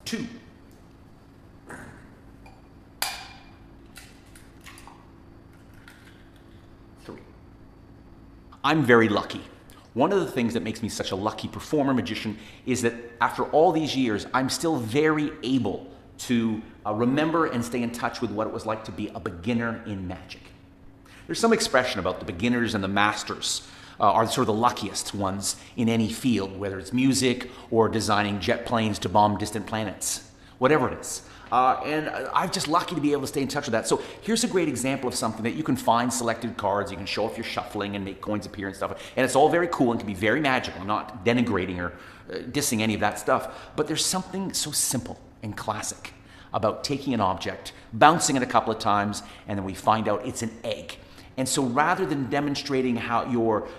2. I'm very lucky. One of the things that makes me such a lucky performer magician is that after all these years, I'm still very able to remember and stay in touch with what it was like to be a beginner in magic. There's some expression about the beginners and the masters are sort of the luckiest ones in any field, whether it's music or designing jet planes to bomb distant planets, whatever it is. And I'm just lucky to be able to stay in touch with that. So here's a great example of something that you can find selected cards, you can show if you're shuffling and make coins appear and stuff. And it's all very cool and can be very magical. I'm not denigrating or dissing any of that stuff. But there's something so simple and classic about taking an object, bouncing it a couple of times, and then we find out it's an egg. And so rather than demonstrating how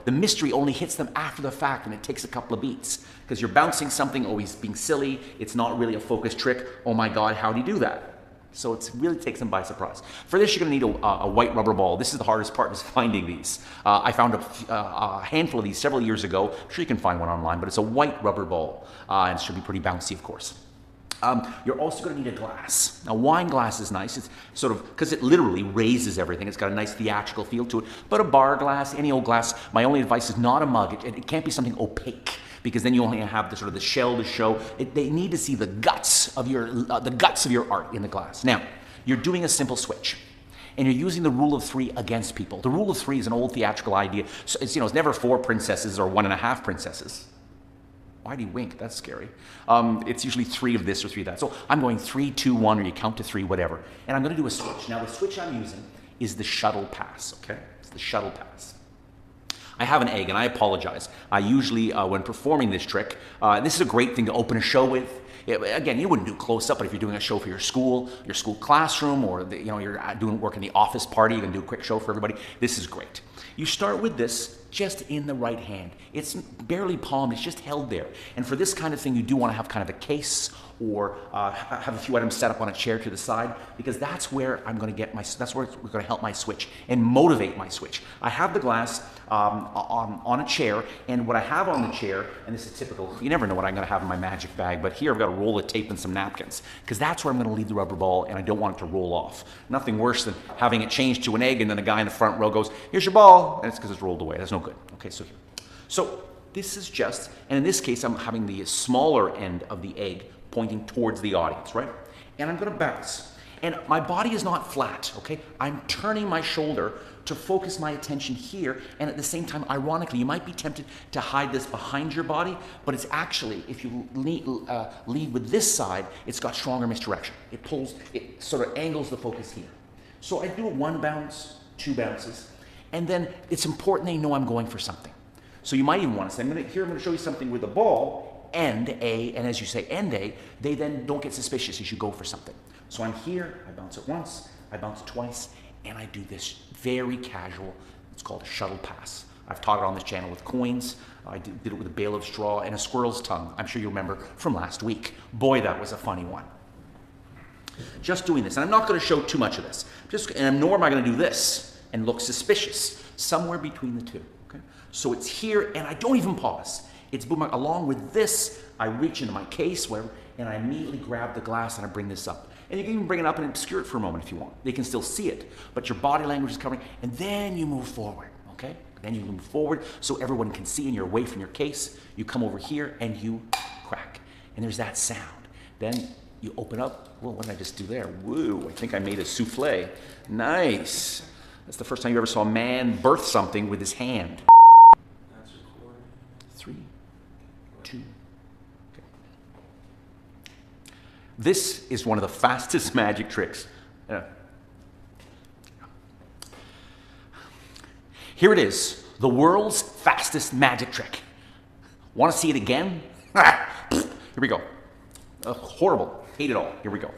the mystery only hits them after the fact and it takes a couple of beats, because you're bouncing something, always being silly, it's not really a focus trick, oh my God, how do you do that? So it really takes them by surprise. For this, you're gonna need a white rubber ball. This is the hardest part, is finding these. I found a handful of these several years ago. I'm sure you can find one online, but it's a white rubber ball, and it should be pretty bouncy, of course. You're also going to need a glass. Now, wine glass is nice. It's sort of, because it literally raises everything. It's got a nice theatrical feel to it. But a bar glass, any old glass, my only advice is not a mug. It can't be something opaque, because then you only have the sort of the shell to show. They need to see the guts of your art in the glass. Now, you're doing a simple switch. And you're using the rule of 3 against people. The rule of 3 is an old theatrical idea. So it's never 4 princesses or 1.5 princesses. Why do you wink? That's scary. It's usually 3 of this or 3 of that. So I'm going 3, 2, 1, or you count to 3, whatever. And I'm going to do a switch. Now, the switch I'm using is the shuttle pass, okay? It's the shuttle pass. I have an egg, and I apologize. I usually, when performing this trick, this is a great thing to open a show with. Again, you wouldn't do close up, but if you're doing a show for your school classroom, or you're doing work in the office party, you can do a quick show for everybody. This is great. You start with this just in the right hand. It's barely palmed, it's just held there. And for this kind of thing, you do want to have kind of a case, or have a few items set up on a chair to the side, because that's where I'm going to get that's where we're going to help my switch and motivate my switch. I have the glass on a chair, and what I have on the chair, and this is typical, you never know what I'm going to have in my magic bag, but here I've got a roll of tape and some napkins, because that's where I'm going to leave the rubber ball, and I don't want it to roll off. Nothing worse than having it changed to an egg, and then a guy in the front row goes, "Here's your ball," and it's because it's rolled away. That's no good. Okay, so here. So this is just, and in this case, I'm having the smaller end of the egg pointing towards the audience, right? And I'm going to bounce. And my body is not flat, okay? I'm turning my shoulder to focus my attention here, and at the same time, ironically, you might be tempted to hide this behind your body, but it's actually, if you lead with this side, it's got stronger misdirection. It sort of angles the focus here. So I do a 1 bounce, 2 bounces, and then it's important they know I'm going for something. So you might even want to say, I'm going to show you something with the ball, end A, and as you say end A, they then don't get suspicious as you go for something. So I'm here, I bounce it once, I bounce it twice, and I do this very casual, it's called a shuttle pass. I've taught it on this channel with coins, I did it with a bale of straw and a squirrel's tongue. I'm sure you remember from last week. Boy, that was a funny one. Just doing this, and I'm not going to show too much of this, nor am I going to do this and look suspicious, somewhere between the two. Okay? So it's here, and I don't even pause. It's boom. Along with this, I reach into my case, and I immediately grab the glass and I bring this up. And you can even bring it up and obscure it for a moment if you want. They can still see it, but your body language is covering, and then you move forward, okay? Then you move forward so everyone can see and you're away from your case. You come over here and you crack, and there's that sound. Then you open up. Whoa, what did I just do there? Woo, I think I made a souffle. Nice. That's the first time you ever saw a man birth something with his hand. 3, 2. Okay. This is one of the fastest magic tricks. Here it is, the world's fastest magic trick. Want to see it again? Here we go. Horrible. Hate it all. Here we go.